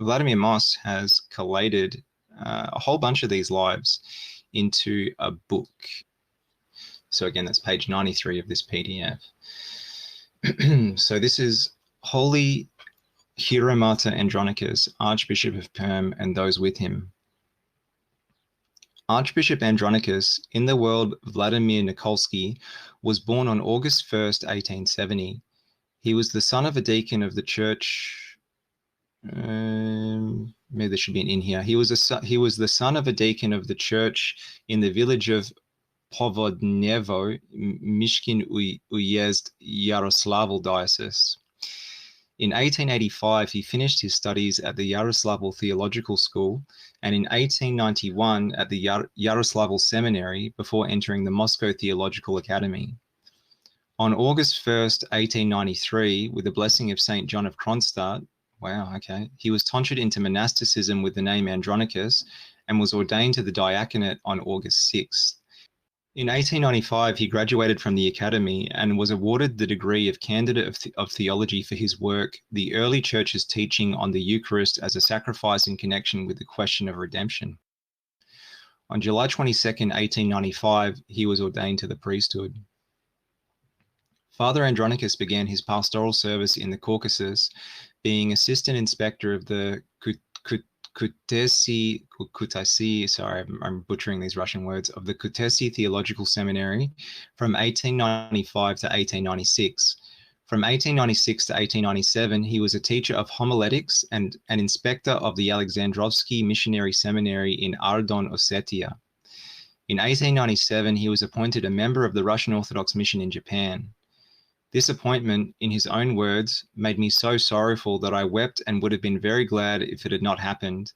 Vladimir Moss has collated a whole bunch of these lives into a book. So again, that's page 93 of this PDF. So this is Holy Hieromartyr Andronicus, Archbishop of Perm, and those with him. Archbishop Andronicus, in the world Vladimir Nikolsky, was born on August 1st, 1870. He was the son of a deacon of the church. Maybe there should be an in here. He was the son of a deacon of the church in the village of Povodnevo, Mishkin Uyezd, Yaroslavl diocese. In 1885, he finished his studies at the Yaroslavl Theological School, and in 1891 at the Yaroslavl Seminary before entering the Moscow Theological Academy. On August 1st, 1893, with the blessing of St. John of Kronstadt, he was tonsured into monasticism with the name Andronicus and was ordained to the diaconate on August 6th. In 1895, he graduated from the academy and was awarded the degree of Candidate of Theology for his work, The Early Church's Teaching on the Eucharist as a Sacrifice in Connection with the Question of Redemption. On July 22nd, 1895, he was ordained to the priesthood. Father Andronicus began his pastoral service in the Caucasus, being assistant inspector of the Kutaisi, sorry, I'm butchering these Russian words, of the Kutaisi Theological Seminary from 1895 to 1896. From 1896 to 1897, he was a teacher of homiletics and an inspector of the Alexandrovsky Missionary Seminary in Ardon, Ossetia. In 1897, he was appointed a member of the Russian Orthodox Mission in Japan. This appointment, in his own words, made me so sorrowful that I wept and would have been very glad if it had not happened.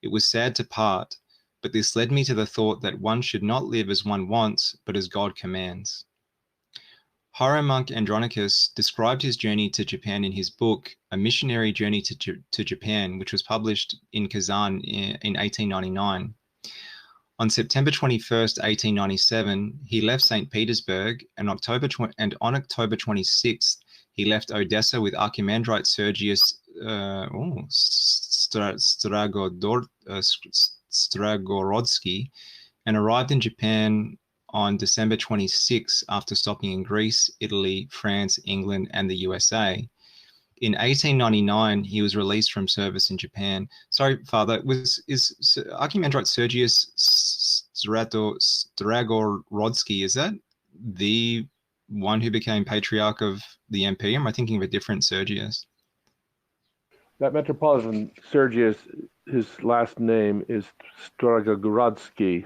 It was sad to part, but this led me to the thought that one should not live as one wants, but as God commands. Hieromonk Andronicus described his journey to Japan in his book, A Missionary Journey to Japan, which was published in Kazan in 1899. On September 21st, 1897, he left St. Petersburg, and on October 26th, he left Odessa with Archimandrite Sergius Stragorodsky, and arrived in Japan on December 26 after stopping in Greece, Italy, France, England, and the USA. In 1899, he was released from service in Japan. Sorry, Father, is Archimandrite Sergius Stragorodsky, is that the one who became Patriarch of the MP? Am I thinking of a different Sergius? That Metropolitan Sergius, his last name is Stragorodsky,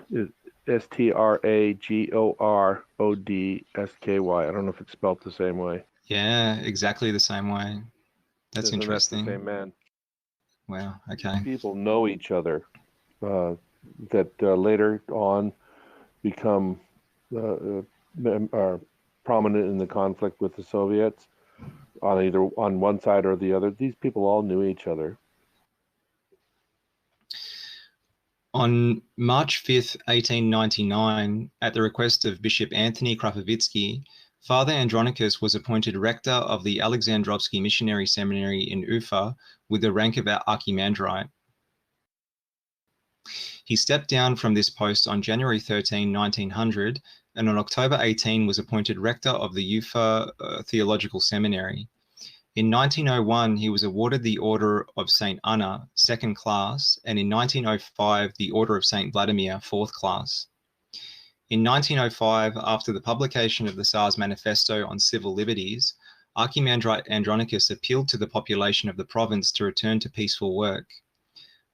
Stragorodsky. I don't know if it's spelled the same way. Yeah, exactly the same way. That's interesting. That's the same man. Wow, okay. People know each other that later on become are prominent in the conflict with the Soviets on one side or the other. These people all knew each other. On March 5th, 1899, at the request of Bishop Anthony Krapovitsky, Father Andronicus was appointed rector of the Alexandrovsky Missionary Seminary in Ufa with the rank of archimandrite. He stepped down from this post on January 13, 1900, and on October 18 was appointed rector of the Ufa Theological Seminary. In 1901, he was awarded the Order of St. Anna, 2nd class, and in 1905, the Order of St. Vladimir, 4th class. In 1905, after the publication of the Tsar's Manifesto on Civil Liberties, Archimandrite Andronicus appealed to the population of the province to return to peaceful work.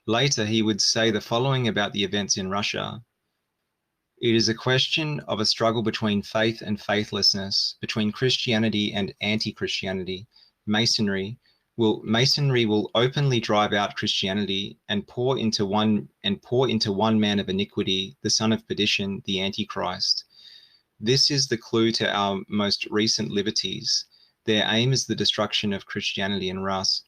Later, he would say the following about the events in Russia. It is a question of a struggle between faith and faithlessness, between Christianity and anti-Christianity. Masonry will openly drive out Christianity and pour into one man of iniquity, the son of perdition, the Antichrist. This is the clue to our most recent liberties. Their aim is the destruction of Christianity in Rus.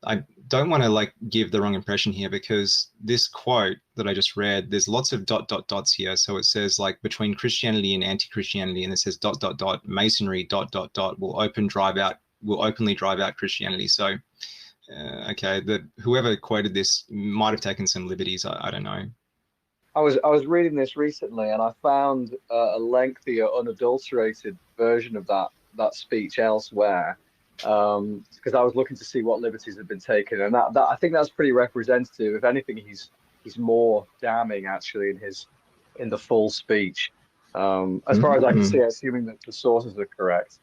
I don't want to give the wrong impression here, because this quote that I just read, there's lots of dots here. So it says between Christianity and anti-Christianity, and it says ... Masonry ... will openly drive out Christianity. So Okay, that whoever quoted this might have taken some liberties. I don't know. I was reading this recently, and I found a lengthier, unadulterated version of that speech elsewhere. Because I was looking to see what liberties had been taken, and that I think that's pretty representative. If anything, he's more damning actually in the full speech. As far as I can see, assuming that the sources are correct.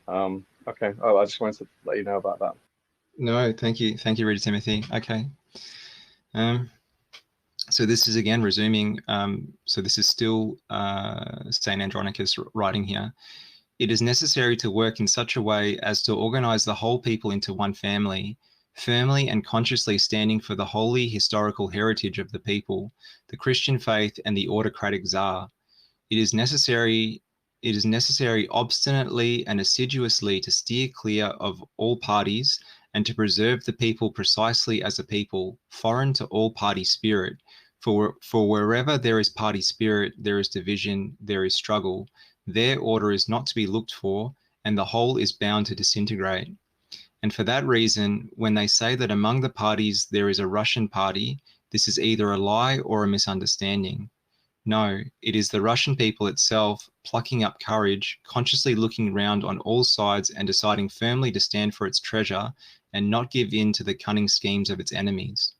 Okay. Oh, I just wanted to let you know about that. No, thank you, Reader Timothy. Okay. So this is again resuming. So this is still Saint Andronicus writing here. It is necessary to work in such a way as to organize the whole people into one family, firmly and consciously standing for the holy historical heritage of the people, the Christian faith, and the autocratic Tsar. It is necessary obstinately and assiduously to steer clear of all parties and to preserve the people precisely as a people, foreign to all party spirit. For wherever there is party spirit, there is division, there is struggle. Their order is not to be looked for, and the whole is bound to disintegrate. And for that reason, when they say that among the parties there is a Russian party, this is either a lie or a misunderstanding. No, it is the Russian people itself plucking up courage, consciously looking round on all sides and deciding firmly to stand for its treasure and not give in to the cunning schemes of its enemies.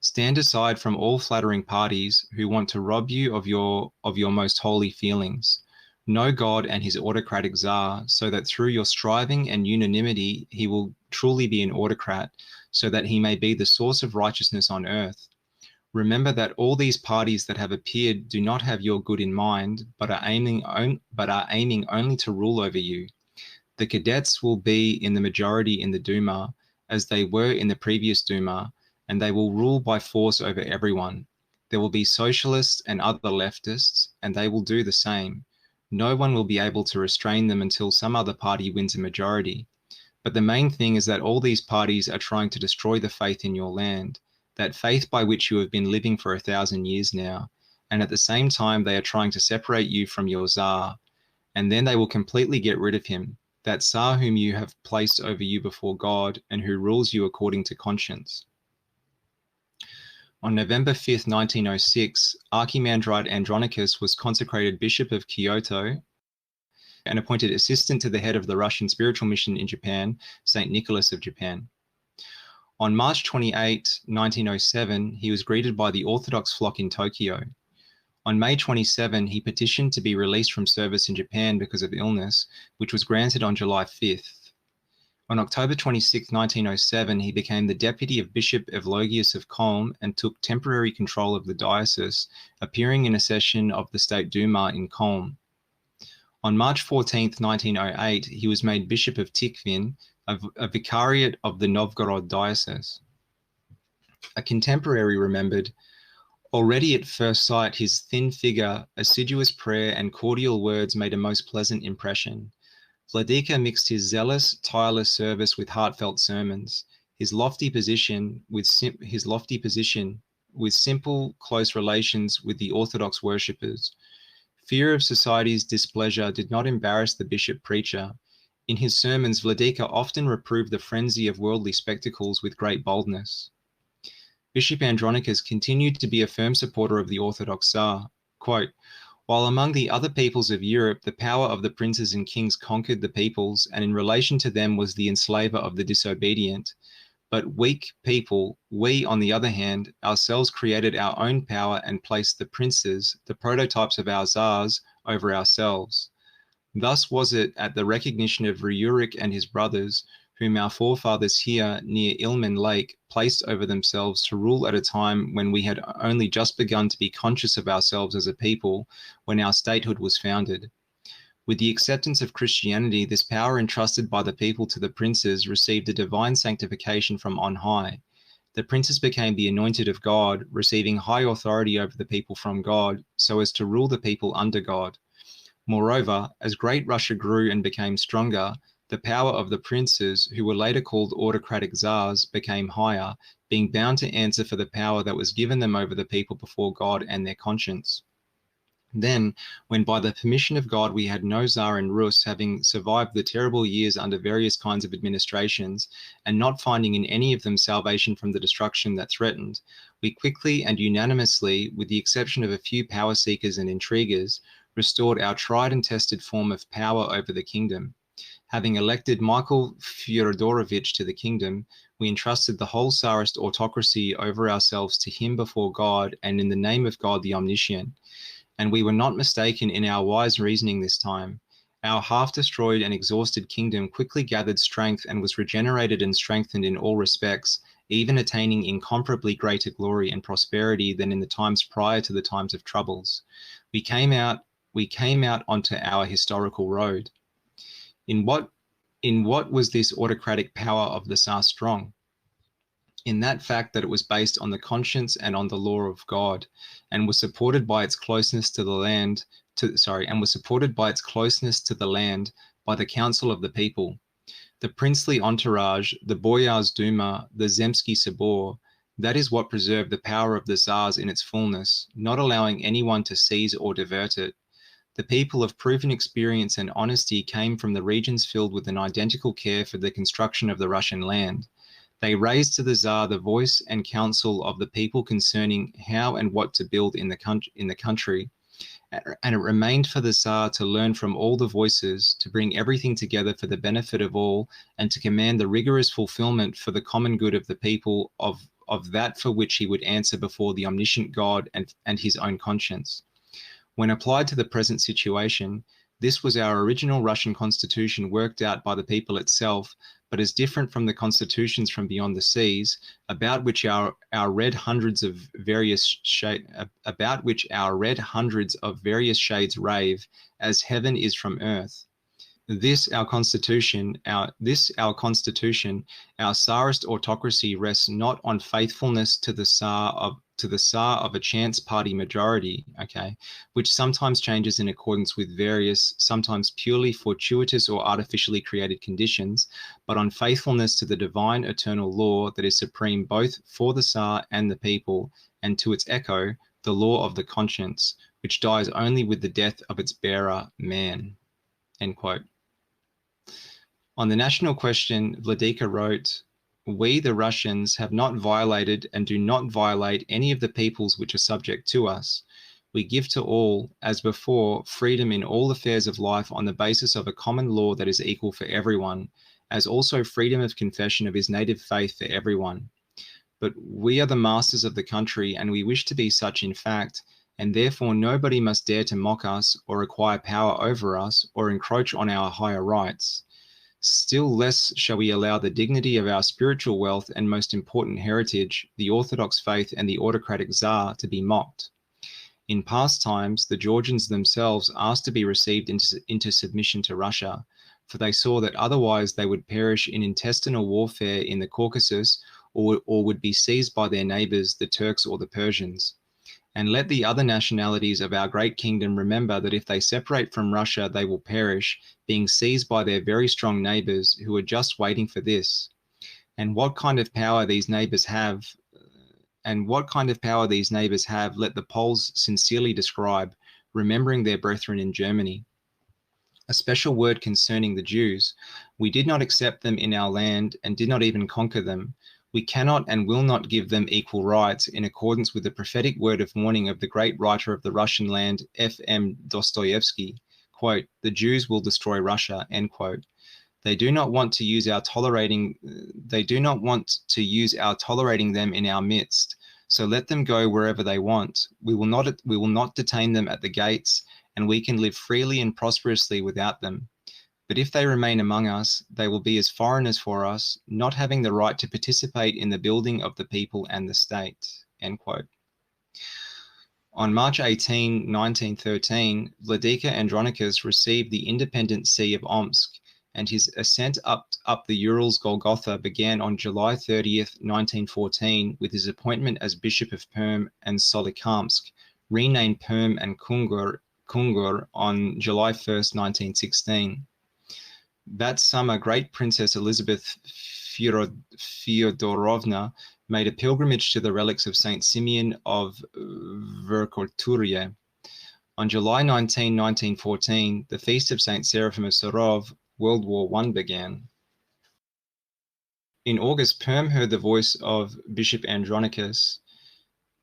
Stand aside from all flattering parties who want to rob you of your most holy feelings. Know God and his autocratic Tsar, so that through your striving and unanimity he will truly be an autocrat, so that he may be the source of righteousness on earth. Remember that all these parties that have appeared do not have your good in mind, but are aiming only to rule over you. The cadets will be in the majority in the Duma, as they were in the previous Duma, and they will rule by force over everyone. There will be socialists and other leftists, and they will do the same. No one will be able to restrain them until some other party wins a majority. But the main thing is that all these parties are trying to destroy the faith in your land, that faith by which you have been living for 1,000 years now, and at the same time they are trying to separate you from your Tsar, and then they will completely get rid of him, that Tsar whom you have placed over you before God and who rules you according to conscience. On November 5th, 1906, Archimandrite Andronicus was consecrated Bishop of Kyoto and appointed assistant to the head of the Russian spiritual mission in Japan, St. Nicholas of Japan. On March 28, 1907, he was greeted by the Orthodox flock in Tokyo. On May 27, he petitioned to be released from service in Japan because of illness, which was granted on July 5th. On October 26, 1907, he became the deputy of Bishop Evlogius of Culm and took temporary control of the diocese, appearing in a session of the State Duma in Culm. On March 14, 1908, he was made Bishop of Tikhvin, a vicariate of the Novgorod diocese. A contemporary remembered, already at first sight his thin figure, assiduous prayer, and cordial words made a most pleasant impression. Vladika mixed his zealous, tireless service with heartfelt sermons, his lofty position with simple, close relations with the Orthodox worshippers. Fear of society's displeasure did not embarrass the bishop preacher. In his sermons, Vladika often reproved the frenzy of worldly spectacles with great boldness. Bishop Andronicus continued to be a firm supporter of the Orthodox Tsar. Quote, while among the other peoples of Europe, the power of the princes and kings conquered the peoples, and in relation to them was the enslaver of the disobedient. But weak people, we, on the other hand, ourselves created our own power and placed the princes, the prototypes of our Tsars, over ourselves. Thus was it at the recognition of Ryurik and his brothers, whom our forefathers here near Ilmen Lake placed over themselves to rule at a time when we had only just begun to be conscious of ourselves as a people, when our statehood was founded. With the acceptance of Christianity, this power entrusted by the people to the princes received a divine sanctification from on high. The princes became the anointed of God, receiving high authority over the people from God, so as to rule the people under God. Moreover, as Great Russia grew and became stronger, the power of the princes, who were later called autocratic Tsars, became higher, being bound to answer for the power that was given them over the people before God and their conscience. Then, when by the permission of God we had no Tsar in Rus, having survived the terrible years under various kinds of administrations, and not finding in any of them salvation from the destruction that threatened, we quickly and unanimously, with the exception of a few power seekers and intriguers, restored our tried and tested form of power over the kingdom. Having elected Michael Fyodorovich to the kingdom, we entrusted the whole Tsarist autocracy over ourselves to him before God and in the name of God the Omniscient. And we were not mistaken in our wise reasoning this time. Our half-destroyed and exhausted kingdom quickly gathered strength and was regenerated and strengthened in all respects, even attaining incomparably greater glory and prosperity than in the times prior to the times of troubles. We came out onto our historical road. In what was this autocratic power of the Tsar strong? In that fact that it was based on the conscience and on the law of God, and was supported by its closeness to the land, by the counsel of the people. The princely entourage, the Boyars Duma, the Zemsky Sabor, that is what preserved the power of the Tsars in its fullness, not allowing anyone to seize or divert it. The people of proven experience and honesty came from the regions filled with an identical care for the construction of the Russian land. They raised to the Tsar the voice and counsel of the people concerning how and what to build in the country, and it remained for the Tsar to learn from all the voices, to bring everything together for the benefit of all, and to command the rigorous fulfillment for the common good of the people of that for which he would answer before the omniscient God and his own conscience. When applied to the present situation, this was our original Russian constitution worked out by the people itself, but is different from the constitutions from beyond the seas, about which our red hundreds of various shades rave, as heaven is from earth. This our constitution, our Tsarist autocracy rests not on faithfulness to the Tsar of a chance party majority, okay, which sometimes changes in accordance with various, sometimes purely fortuitous or artificially created conditions, but on faithfulness to the divine eternal law that is supreme both for the Tsar and the people, and to its echo, the law of the conscience, which dies only with the death of its bearer, man. End quote. On the national question, Vladika wrote, "We, the Russians, have not violated and do not violate any of the peoples which are subject to us. We give to all, as before, freedom in all affairs of life on the basis of a common law that is equal for everyone, as also freedom of confession of his native faith for everyone. But we are the masters of the country, and we wish to be such in fact, and therefore nobody must dare to mock us or acquire power over us or encroach on our higher rights. Still less shall we allow the dignity of our spiritual wealth and most important heritage, the Orthodox faith and the autocratic Tsar, to be mocked. In past times, the Georgians themselves asked to be received into submission to Russia, for they saw that otherwise they would perish in intestinal warfare in the Caucasus or would be seized by their neighbors, the Turks or the Persians. And let the other nationalities of our great kingdom remember that if they separate from Russia, they will perish, being seized by their very strong neighbors who are just waiting for this. And what kind of power these neighbors have, let the Poles sincerely describe, remembering their brethren in Germany. A special word concerning the Jews. We did not accept them in our land and did not even conquer them. We cannot and will not give them equal rights in accordance with the prophetic word of warning of the great writer of the Russian land, F.M. Dostoevsky, quote, "The Jews will destroy Russia," end quote. They do not want to use our tolerating them in our midst. So let them go wherever they want. We will not detain them at the gates, and we can live freely and prosperously without them. But if they remain among us, they will be as foreigners for us, not having the right to participate in the building of the people and the state." End quote. On March 18, 1913, Vladika Andronicus received the independent see of Omsk, and his ascent up the Urals Golgotha began on July 30th, 1914, with his appointment as Bishop of Perm and Solikamsk, renamed Perm and Kungur on July 1st, 1916. That summer, great Princess Elizabeth Fyodorovna made a pilgrimage to the relics of Saint Simeon of Verkhoturye. On July 19, 1914, the feast of St. Seraphim of Sarov, World War I began. In August, Perm heard the voice of Bishop Andronicus,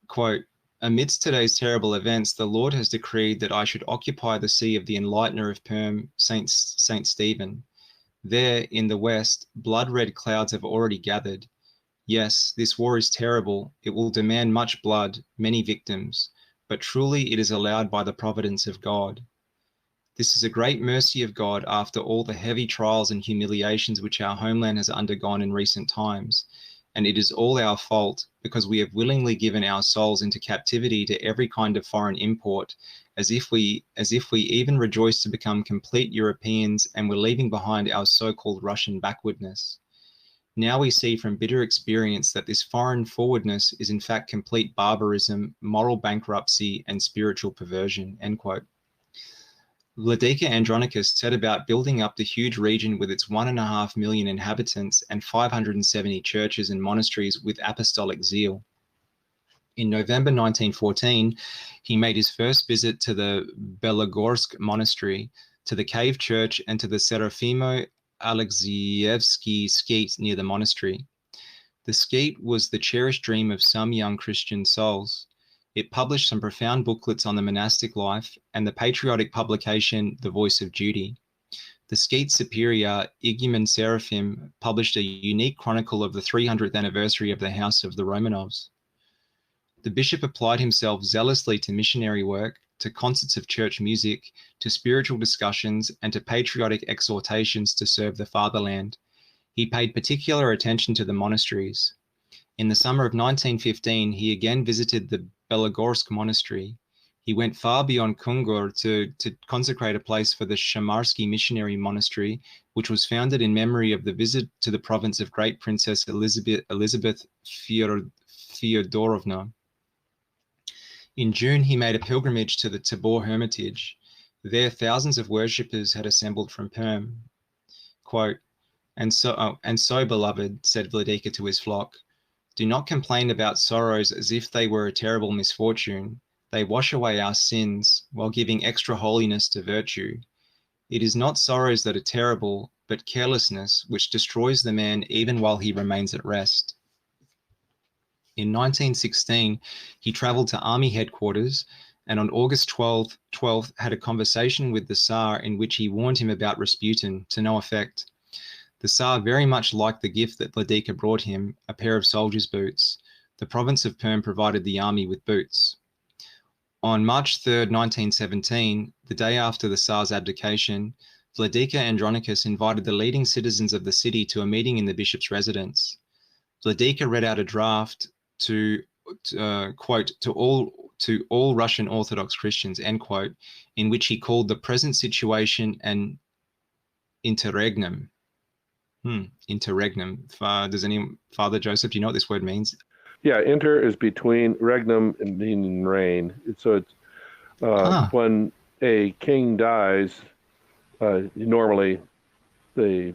quote, "Amidst today's terrible events, the Lord has decreed that I should occupy the see of the enlightener of Perm, Saint Stephen. There, in the west, blood-red clouds have already gathered. Yes, this war is terrible. It will demand much blood, many victims, but truly it is allowed by the providence of God. This is a great mercy of God after all the heavy trials and humiliations which our homeland has undergone in recent times, and it is all our fault because we have willingly given our souls into captivity to every kind of foreign import, as if we even rejoiced to become complete Europeans and were leaving behind our so-called Russian backwardness. Now we see from bitter experience that this foreign forwardness is in fact complete barbarism, moral bankruptcy, and spiritual perversion," end quote. Vladika Andronicus set about building up the huge region with its 1.5 million inhabitants and 570 churches and monasteries with apostolic zeal. In November 1914, he made his first visit to the Belogorsk monastery, to the cave church, and to the Serafimo Alexievsky skete near the monastery. The skete was the cherished dream of some young Christian souls. It published some profound booklets on the monastic life and the patriotic publication The Voice of Duty. The skete superior, Igumen Seraphim, published a unique chronicle of the 300th anniversary of the House of the Romanovs. The bishop applied himself zealously to missionary work, to concerts of church music, to spiritual discussions, and to patriotic exhortations to serve the fatherland. He paid particular attention to the monasteries. In the summer of 1915, he again visited the Belogorsk monastery. He went far beyond Kungur to consecrate a place for the Shamarsky missionary monastery, which was founded in memory of the visit to the province of Great Princess Elizabeth Fyodorovna. In June, he made a pilgrimage to the Tabor Hermitage. There, thousands of worshippers had assembled from Perm. Quote, and so, beloved, said Vladika to his flock, do not complain about sorrows as if they were a terrible misfortune. They wash away our sins while giving extra holiness to virtue. It is not sorrows that are terrible, but carelessness which destroys the man even while he remains at rest. In 1916, he traveled to army headquarters and on August 12th had a conversation with the Tsar in which he warned him about Rasputin, to no effect. The Tsar very much liked the gift that Vladika brought him, a pair of soldier's boots. The province of Perm provided the army with boots. On March 3rd, 1917, the day after the Tsar's abdication, Vladika Andronicus invited the leading citizens of the city to a meeting in the bishop's residence. Vladika read out a draft to quote, to all Russian Orthodox Christians, end quote, in which he called the present situation an interregnum. Interregnum. Father Joseph, do you know what this word means? Yeah, inter is between, regnum meaning reign. So it's when a king dies, normally the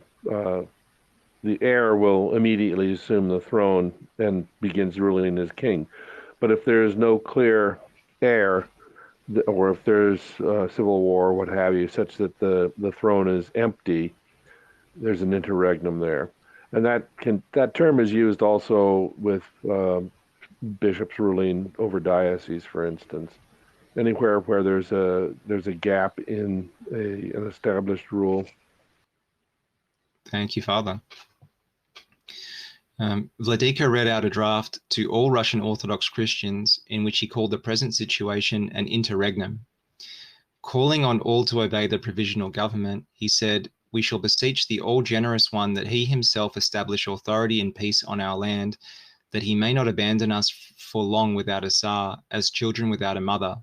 heir will immediately assume the throne and begins ruling as king. But if there is no clear heir, or if there's civil war, what have you, such that the throne is empty, there's an interregnum there. And that term is used also with bishops ruling over dioceses, for instance. Anywhere where there's a gap in an established rule. Thank you, Father. Vladika read out a draft to all Russian Orthodox Christians in which he called the present situation an interregnum. Calling on all to obey the provisional government, he said, "We shall beseech the all-generous one that he himself establish authority and peace on our land, that he may not abandon us for long without a Tsar, as children without a mother.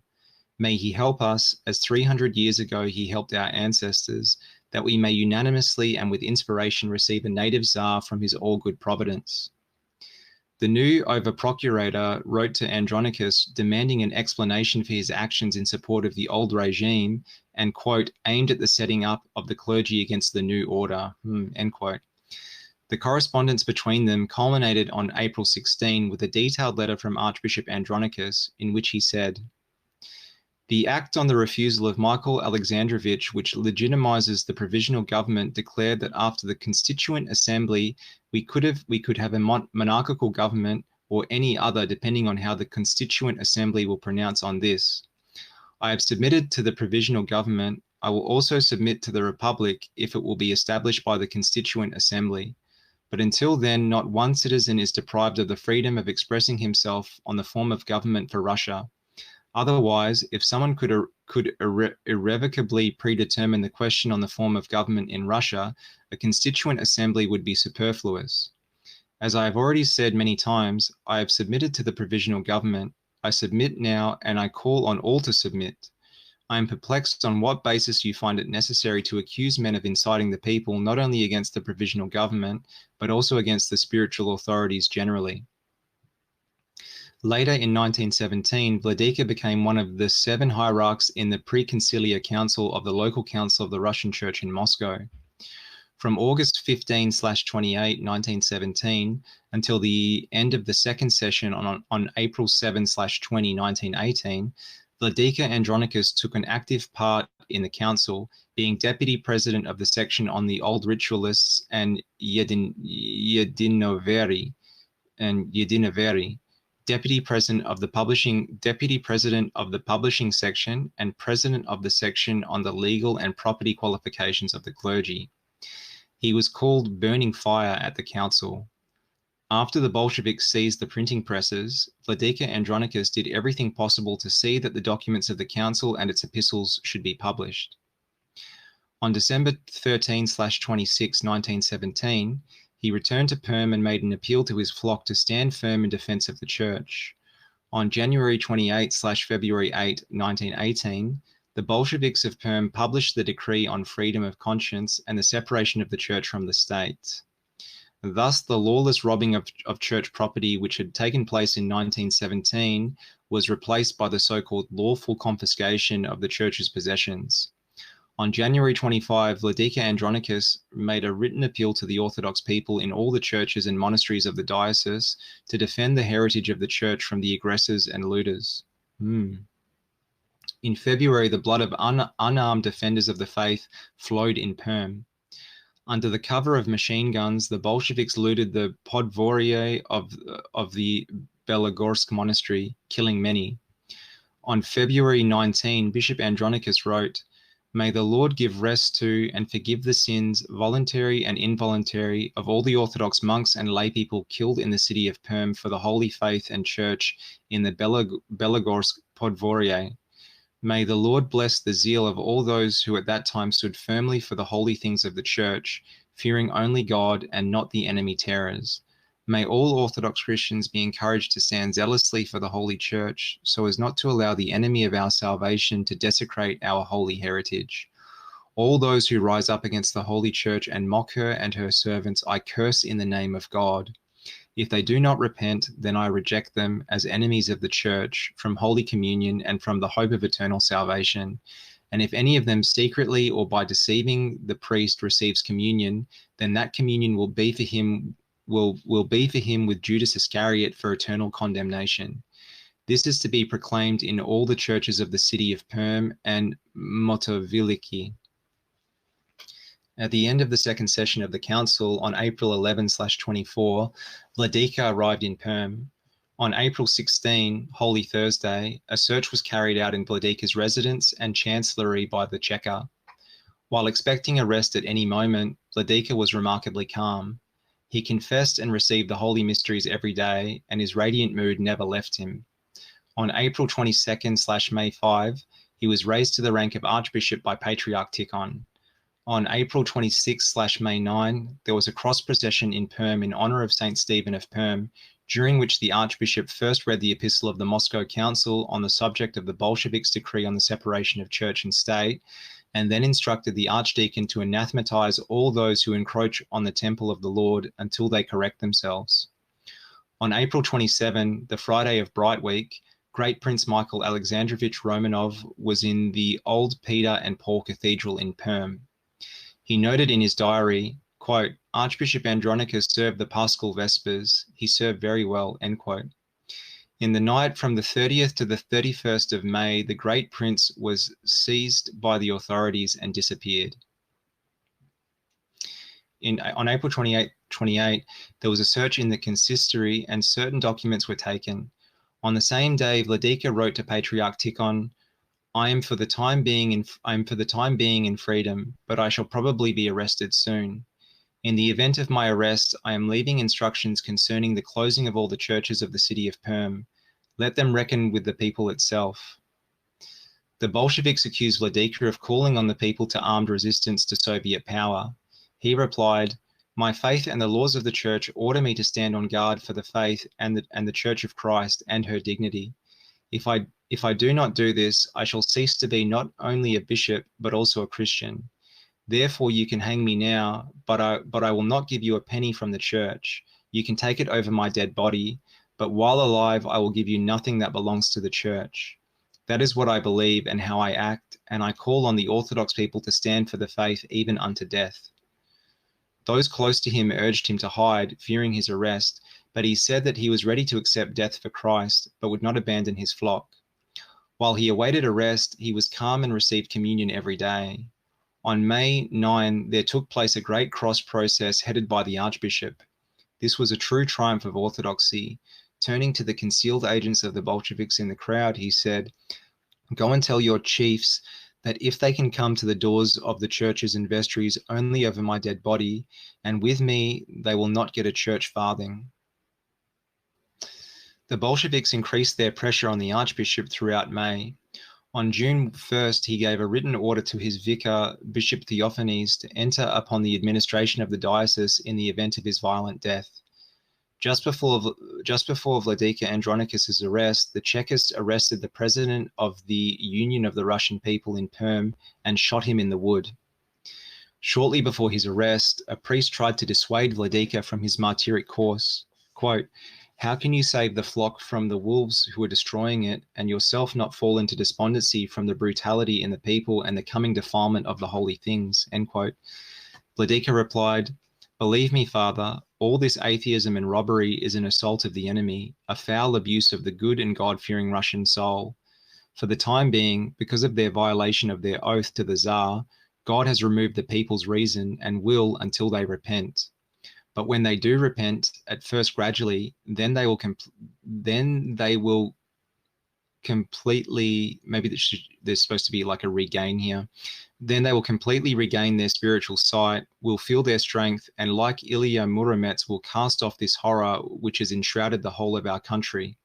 May he help us, as 300 years ago he helped our ancestors, that we may unanimously and with inspiration receive a native Tsar from his all-good providence." The new over-procurator wrote to Andronicus demanding an explanation for his actions in support of the old regime and, quote, aimed at the setting up of the clergy against the new order, end quote. The correspondence between them culminated on April 16 with a detailed letter from Archbishop Andronicus in which he said, The act on the refusal of Michael Alexandrovich, which legitimizes the provisional government, declared that after the Constituent Assembly, we could have a monarchical government or any other, depending on how the Constituent Assembly will pronounce on this. I have submitted to the provisional government. I will also submit to the Republic if it will be established by the Constituent Assembly. But until then, not one citizen is deprived of the freedom of expressing himself on the form of government for Russia. Otherwise, if someone could irrevocably predetermine the question on the form of government in Russia, a Constituent Assembly would be superfluous. As I have already said many times, I have submitted to the provisional government. I submit now, and I call on all to submit. I am perplexed on what basis you find it necessary to accuse men of inciting the people not only against the provisional government, but also against the spiritual authorities generally. Later in 1917, Vladika became one of the 7 hierarchs in the Pre-Conciliar Council of the local council of the Russian Church in Moscow. From August 15/28, 1917, until the end of the second session on April 7/20, 1918, Vladika Andronicus took an active part in the council, being deputy president of the section on the old ritualists and Yedinoveri, deputy president of the publishing section, and president of the section on the legal and property qualifications of the clergy. He was called Burning Fire at the council. After the Bolsheviks seized the printing presses, Vladika Andronicus did everything possible to see that the documents of the council and its epistles should be published. On December 13/26, 1917, he returned to Perm and made an appeal to his flock to stand firm in defense of the church. On January 28/February 8, 1918, the Bolsheviks of Perm published the decree on freedom of conscience and the separation of the church from the state. Thus, the lawless robbing of church property, which had taken place in 1917, was replaced by the so-called lawful confiscation of the church's possessions. On January 25, Vladika Andronicus made a written appeal to the Orthodox people in all the churches and monasteries of the diocese to defend the heritage of the church from the aggressors and looters. In February, the blood of unarmed defenders of the faith flowed in Perm. Under the cover of machine guns, the Bolsheviks looted the podvorye of the Belogorsk monastery, killing many. On February 19, Bishop Andronicus wrote, "May the Lord give rest to and forgive the sins, voluntary and involuntary, of all the Orthodox monks and laypeople killed in the city of Perm for the holy faith and church in the Belogorsk podvorye. May the Lord bless the zeal of all those who at that time stood firmly for the holy things of the church, fearing only God and not the enemy terrors. May all Orthodox Christians be encouraged to stand zealously for the Holy Church, so as not to allow the enemy of our salvation to desecrate our holy heritage. All those who rise up against the Holy Church and mock her and her servants, I curse in the name of God. If they do not repent, then I reject them as enemies of the Church, from Holy Communion and from the hope of eternal salvation. And if any of them secretly or by deceiving the priest receives communion, then that communion will be for him with Judas Iscariot for eternal condemnation. This is to be proclaimed in all the churches of the city of Perm and Motoviliki." At the end of the second session of the council on April 11/24, Vladika arrived in Perm. On April 16, Holy Thursday, a search was carried out in Vladika's residence and chancellery by the Cheka. While expecting arrest at any moment, Vladika was remarkably calm. He confessed and received the holy mysteries every day, and his radiant mood never left him. On April 22/May 5, he was raised to the rank of Archbishop by Patriarch Tikhon. On April 26/May 9, there was a cross procession in Perm in honor of St. Stephen of Perm, during which the Archbishop first read the epistle of the Moscow Council on the subject of the Bolsheviks' decree on the separation of church and state, and then instructed the Archdeacon to anathematize all those who encroach on the temple of the Lord until they correct themselves. On April 27, the Friday of Bright Week, Great Prince Michael Alexandrovich Romanov was in the old Peter and Paul Cathedral in Perm. He noted in his diary, quote, "Archbishop Andronicus served the Paschal Vespers. He served very well," end quote. In the night from the 30th to the 31st of May, the great prince was seized by the authorities and disappeared. On April 28, there was a search in the consistory and certain documents were taken. On the same day, Vladika wrote to Patriarch Tikhon, I am for the time being in freedom, but I shall probably be arrested soon. In the event of my arrest, I am leaving instructions concerning the closing of all the churches of the city of Perm. Let them reckon with the people itself. The Bolsheviks accused Vladika of calling on the people to armed resistance to Soviet power. He replied, my faith and the laws of the church order me to stand on guard for the faith and the Church of Christ and her dignity. If I do not do this, I shall cease to be not only a bishop, but also a Christian. Therefore, you can hang me now, but I will not give you a penny from the church. You can take it over my dead body, but while alive, I will give you nothing that belongs to the church. That is what I believe and how I act, and I call on the Orthodox people to stand for the faith even unto death. Those close to him urged him to hide, fearing his arrest, but he said that he was ready to accept death for Christ, but would not abandon his flock. While he awaited arrest, he was calm and received communion every day. On May 9, there took place a great cross process headed by the Archbishop. This was a true triumph of orthodoxy. Turning to the concealed agents of the Bolsheviks in the crowd, he said, go and tell your chiefs that if they can come to the doors of the churches and vestries only over my dead body, and with me, they will not get a church farthing. The Bolsheviks increased their pressure on the Archbishop throughout May. On June 1st, he gave a written order to his vicar, Bishop Theophanes, to enter upon the administration of the diocese in the event of his violent death. Just before Vladika Andronik's arrest, the Chekists arrested the president of the Union of the Russian People in Perm and shot him in the wood. Shortly before his arrest, a priest tried to dissuade Vladika from his martyric course. Quote, how can you save the flock from the wolves who are destroying it, and yourself not fall into despondency from the brutality in the people and the coming defilement of the holy things? End quote. Vladika replied, believe me, Father, all this atheism and robbery is an assault of the enemy, a foul abuse of the good and God-fearing Russian soul. For the time being, because of their violation of their oath to the Tsar, God has removed the people's reason and will until they repent. But when they do repent, at first gradually, then they will completely, maybe there's supposed to be like a regain here. Then they will completely regain their spiritual sight, will feel their strength, and like Ilya Muromets will cast off this horror which has enshrouded the whole of our country.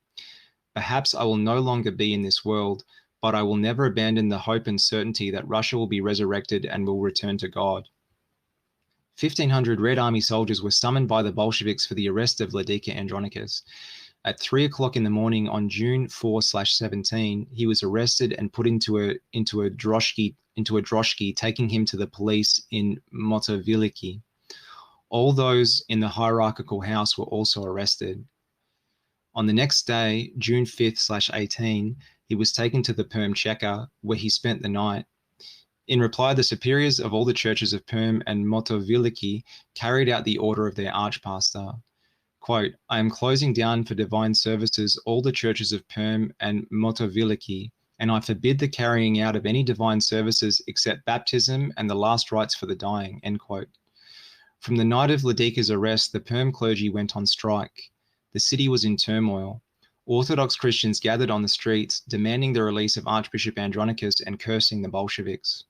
Perhaps I will no longer be in this world, but I will never abandon the hope and certainty that Russia will be resurrected and will return to God. 1,500 Red Army soldiers were summoned by the Bolsheviks for the arrest of Vladika Andronikos. At 3 o'clock in the morning on June 4/17, he was arrested and put into a droshky, taking him to the police in Motoviliki. All those in the hierarchical house were also arrested. On the next day, June 5/18, he was taken to the Perm Cheka, where he spent the night. In reply, the superiors of all the churches of Perm and Motoviliki carried out the order of their archpastor. Quote, I am closing down for divine services all the churches of Perm and Motoviliki, and I forbid the carrying out of any divine services except baptism and the last rites for the dying, end quote. From the night of Vladika's arrest, the Perm clergy went on strike. The city was in turmoil. Orthodox Christians gathered on the streets, demanding the release of Archbishop Andronikos and cursing the Bolsheviks.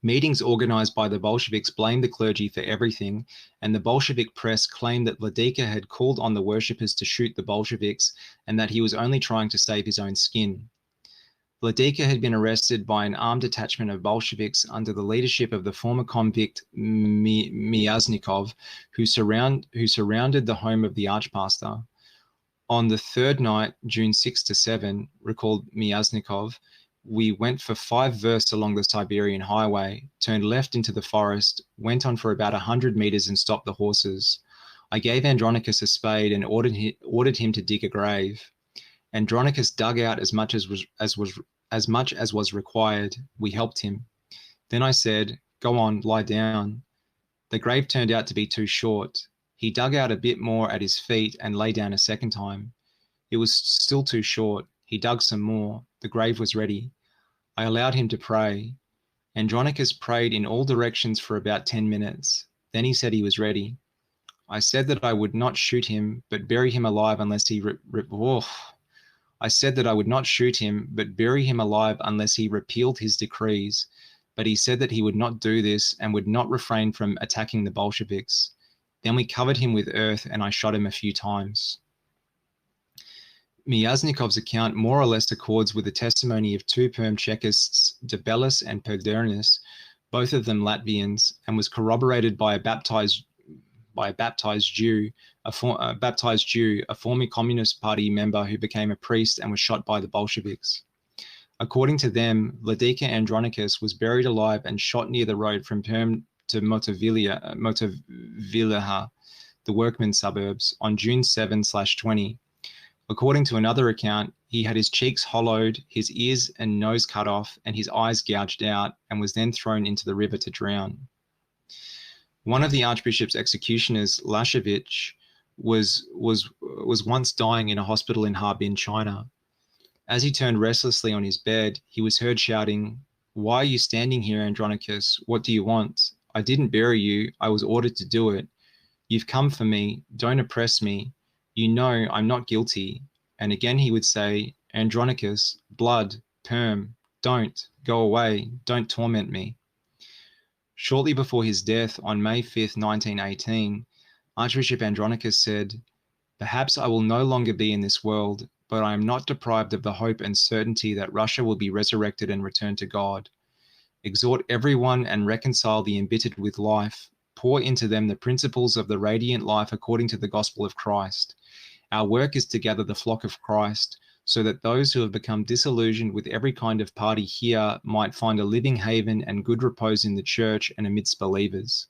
Meetings organized by the Bolsheviks blamed the clergy for everything, and the Bolshevik press claimed that Vladika had called on the worshippers to shoot the Bolsheviks and that he was only trying to save his own skin. Vladika had been arrested by an armed detachment of Bolsheviks under the leadership of the former convict Myasnikov, who surrounded the home of the archpastor. On the third night, June 6-7, recalled Myasnikov, we went for 5 versts along the Siberian highway, turned left into the forest, went on for about 100 meters and stopped the horses. I gave Andronikos a spade and ordered him to dig a grave. Andronikos dug out as much as was required. We helped him. Then I said, go on, lie down. The grave turned out to be too short. He dug out a bit more at his feet and lay down a second time. It was still too short. He dug some more. The grave was ready. I allowed him to pray. Andronicus prayed in all directions for about 10 minutes. Then he said he was ready. I said that I would not shoot him, but bury him alive unless he I said that I would not shoot him, but bury him alive unless he repealed his decrees. But he said that he would not do this and would not refrain from attacking the Bolsheviks. Then we covered him with earth and I shot him a few times. Myasnikov's account more or less accords with the testimony of two Perm Chekists, Debelis and Perdernis, both of them Latvians, and was corroborated by a baptized Jew, a former Communist Party member who became a priest and was shot by the Bolsheviks. According to them, Vladika Andronicus was buried alive and shot near the road from Perm to Motovilaha, the workmen's suburbs, on June 7/20. According to another account, he had his cheeks hollowed, his ears and nose cut off, and his eyes gouged out, and was then thrown into the river to drown. One of the Archbishop's executioners, Lashevich, was once dying in a hospital in Harbin, China. As he turned restlessly on his bed, he was heard shouting, "Why are you standing here, Andronicus? What do you want? I didn't bury you. I was ordered to do it. You've come for me. Don't oppress me. You know I'm not guilty." And again he would say, "Andronicus, blood, Perm, don't, go away, don't torment me." Shortly before his death on May 5th, 1918, Archbishop Andronicus said, "Perhaps I will no longer be in this world, but I am not deprived of the hope and certainty that Russia will be resurrected and return to God. Exhort everyone and reconcile the embittered with life. Pour into them the principles of the radiant life according to the gospel of Christ. Our work is to gather the flock of Christ, so that those who have become disillusioned with every kind of party here might find a living haven and good repose in the church and amidst believers.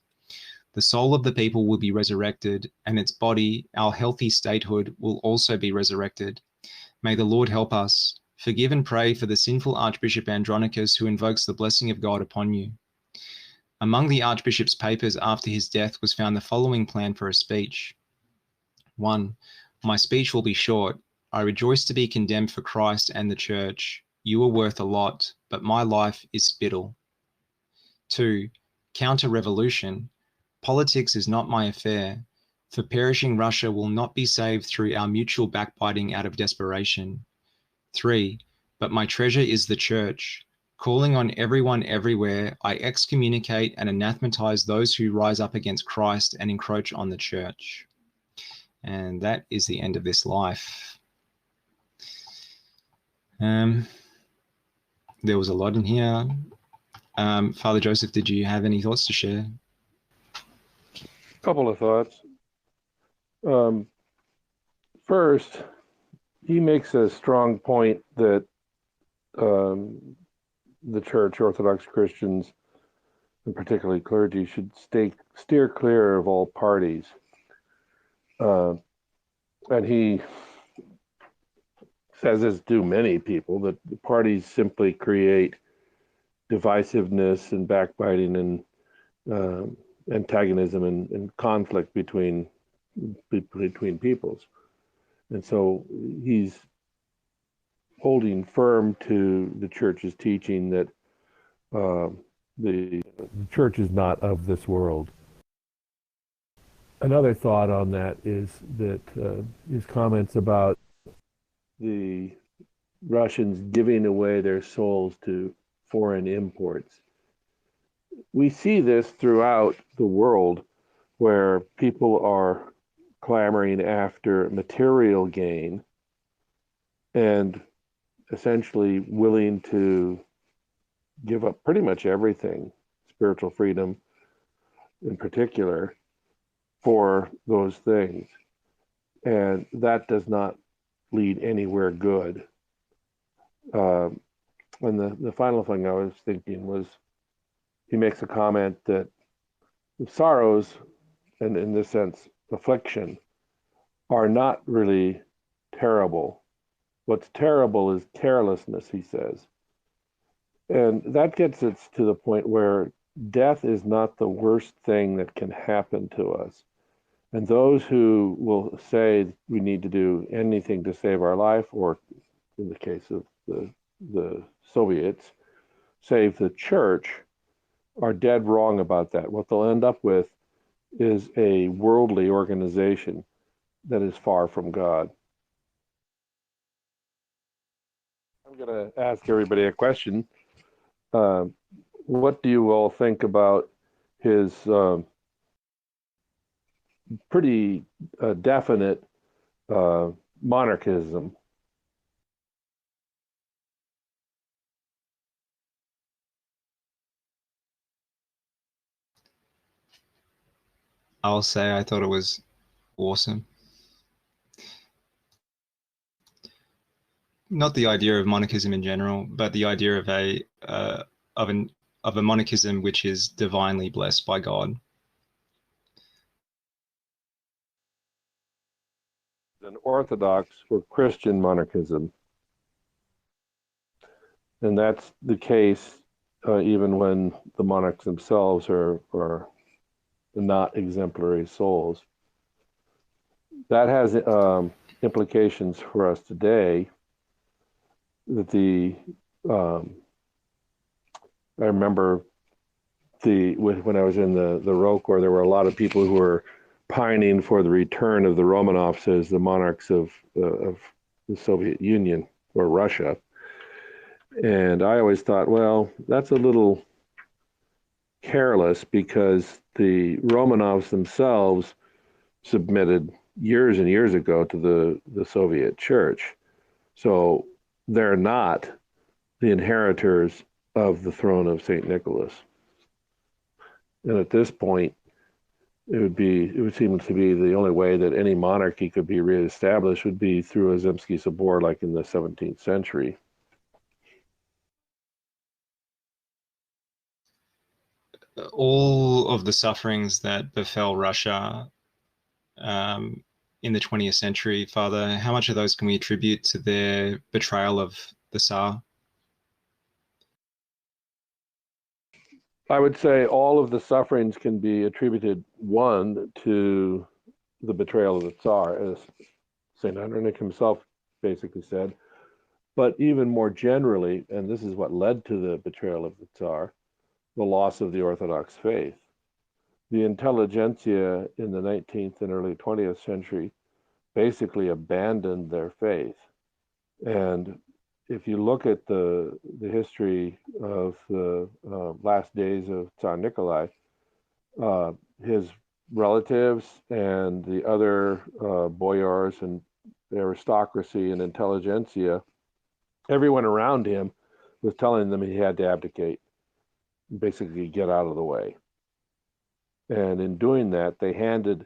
The soul of the people will be resurrected, and its body, our healthy statehood, will also be resurrected. May the Lord help us. Forgive and pray for the sinful Archbishop Andronicus, who invokes the blessing of God upon you." Among the Archbishop's papers after his death was found the following plan for a speech. 1. My speech will be short. I rejoice to be condemned for Christ and the Church. You are worth a lot, but my life is spittle. 2. Counter-revolution. Politics is not my affair, for perishing Russia will not be saved through our mutual backbiting out of desperation. 3. But my treasure is the Church. Calling on everyone everywhere, I excommunicate and anathematize those who rise up against Christ and encroach on the Church. And that is the end of this life. There was a lot in here. Father Joseph, did you have any thoughts to share? Couple of thoughts. First, he makes a strong point that the Church, Orthodox Christians, and particularly clergy, should steer clear of all parties. And he says, as do many people, that the parties simply create divisiveness and backbiting and antagonism and conflict between peoples. And so he's holding firm to the Church's teaching that the Church is not of this world. Another thought on that is that his comments about the Russians giving away their souls to foreign imports. We see this throughout the world, where people are clamoring after material gain and essentially willing to give up pretty much everything, spiritual freedom in particular, for those things. And that does not lead anywhere good. And the final thing I was thinking was, he makes a comment that sorrows, and in this sense, affliction, are not really terrible. What's terrible is carelessness, he says. And that gets us to the point where death is not the worst thing that can happen to us. And those who will say we need to do anything to save our life, or in the case of the Soviets, save the church, are dead wrong about that. What they'll end up with is a worldly organization that is far from God. I'm going to ask everybody a question. What do you all think about his pretty definite monarchism? I'll say I thought it was awesome. Not the idea of monarchism in general, but the idea of a monarchism which is divinely blessed by God. An Orthodox or Christian monarchism. And that's the case even when the monarchs themselves are not exemplary souls. That has implications for us today. That I remember when I was in the Roe Corps, there were a lot of people who were pining for the return of the Romanovs as the monarchs of the Soviet Union or Russia. And I always thought, well, that's a little careless because the Romanovs themselves submitted years and years ago to the Soviet Church. So they're not the inheritors of the throne of St. Nicholas. And at this point, it would seem to be the only way that any monarchy could be reestablished would be through a Zemsky Sobor like in the 17th century. All of the sufferings that befell Russia in the 20th century, Father, how much of those can we attribute to their betrayal of the Tsar? I would say all of the sufferings can be attributed, one, to the betrayal of the Tsar, as St. Andronik himself basically said, but even more generally, and this is what led to the betrayal of the Tsar, the loss of the Orthodox faith. The intelligentsia in the 19th and early 20th century basically abandoned their faith. And if you look at the history of the last days of Tsar Nikolai, his relatives and the other boyars and the aristocracy and intelligentsia, everyone around him was telling them he had to abdicate, basically get out of the way. And in doing that, they handed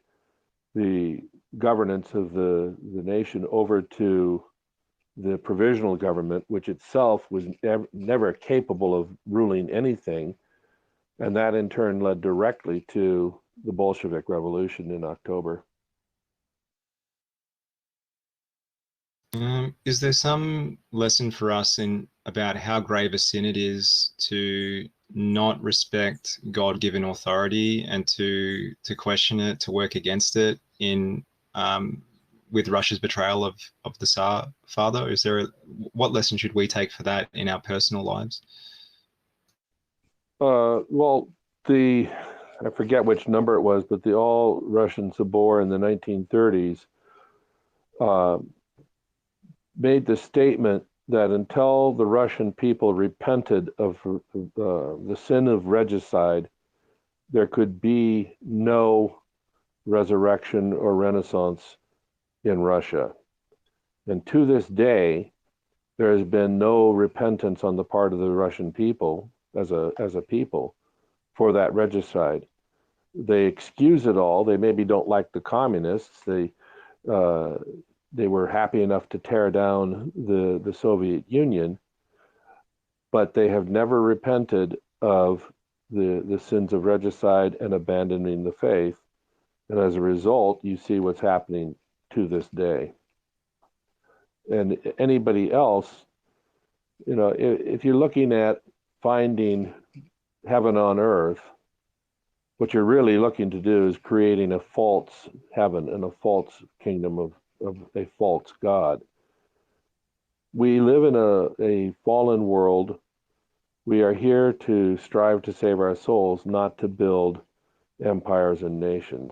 the governance of the nation over to the provisional government, which itself was never capable of ruling anything. And that in turn led directly to the Bolshevik Revolution in October. Is there some lesson for us about how grave a sin it is to not respect God-given authority and to question it, to work against it with Russia's betrayal of the Tsar, Father? What lesson should we take for that in our personal lives? Well, I forget which number it was, but the All-Russian Sobor in the 1930s made the statement that until the Russian people repented of the sin of regicide, there could be no resurrection or renaissance in Russia. And to this day, there has been no repentance on the part of the Russian people as a people for that regicide. They excuse it all. They maybe don't like the communists. They were happy enough to tear down the Soviet Union, but they have never repented of the sins of regicide and abandoning the faith. And as a result, you see what's happening to this day. And anybody else, if you're looking at finding heaven on earth, what you're really looking to do is creating a false heaven and a false kingdom of a false God. We live in a fallen world. We are here to strive to save our souls, not to build empires and nations.